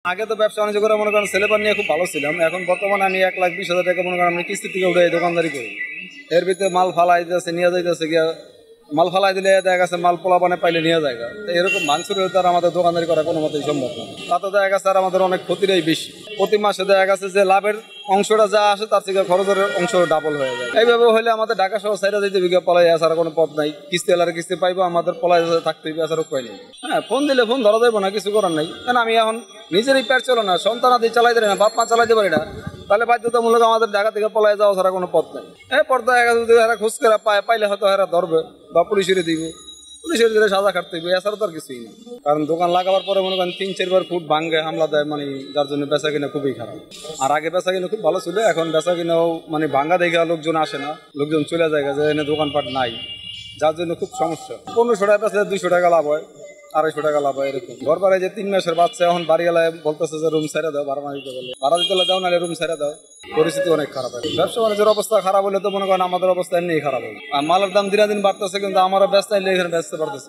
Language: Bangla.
আগে তো ব্যবসা বাণিজ্য করে মনে করেন ছেলেপার নিয়ে খুব ভালো ছিলাম। এখন বর্তমানে আমি 1,20,000 টাকা মনে করেন আমি কিস্তি থেকে উঠে দোকানদারি করি। এর ভিতরে মাল ফালাই দিতেছে, নিয়ে যাইতেছে গিয়া মাল ফালাই দিলে দেখা গেছে মাল পোলা বানে পাইলে নিয়ে যায়। তো এরকম ভাঙচুরের দ্বারা আমাদের দোকানদারি করা কোনো মতেই সম্ভব না। তাতে দেখা গেছে আর আমাদের অনেক ক্ষতিটাই বেশি। প্রতি মাসে দেখা গেছে যে লাভের অংশটা যা আসে তার থেকে খরচের অংশ ডাবল হয়ে যায়। এইভাবে হলে আমাদের ঢাকা শহর সাইডে যেতে বিঘা পলাই আসার কোনো পথ নাই। কিস্তি এলার কিস্তি পাইবো, আমাদের পলাই থাকতে হবে, আসার উপায় নেই। হ্যাঁ, ফোন দিলে ফোন ধরা যাবে না, কিছু করার নাই। কারণ আমি এখন নিজেরই পেট চলো না, সন্তান আদি চালাইতে পারি না, বাপ মা চালাইতে পারি না, তাহলে বাধ্যতামূলক আমাদের ঢাকা থেকে পলাই যাওয়া ছাড়া কোনো পথ নাই। পর্দা যদি এরা খোঁজ করে পাইলে হয়তো এরা ধরবে বা পুলিশের দিব, পুলিশের দিলে সাজা কাটতে হবে, এছাড়া তো আর কিছুই নেই। কারণ দোকান লাগাবার পরে মনে করেন 3-4 ফুট ভাঙ্গে হামলা দেয়, মানে যার জন্য বেচা কিনা খুবই খারাপ। আর আগে বেচা কিনা খুব ভালো ছিল, এখন বেচা কিনাও মানে ভাঙ্গা দেখে লোকজন আসে না, লোকজন চলে যায় যে এনে দোকানপাট নাই, যার জন্য খুব সমস্যা। 1500 টাকা বেচে 200 টাকা লাভ হয়, 250 টাকা লাভ হয় এরকম। ঘর ভাড়া যে 3 মাসের বাচ্চা এখন বাড়ি গেলায় বলতেছে যে রুম ছেড়ে দাও, ভাড়া দিতে বলে, ভাড়া দিতে দাও, নাহলে রুম ছেড়ে দাও। পরিস্থিতি অনেক খারাপ হয়। ব্যবসা বাণিজ্যের অবস্থা খারাপ হলে তো মনে করেন আমাদের অবস্থা এমনি খারাপ হবে। আর মালের দাম দিন দিন বাড়তেছে, কিন্তু আমরা ব্যস্ত এখানে বেচতে পারতেছি।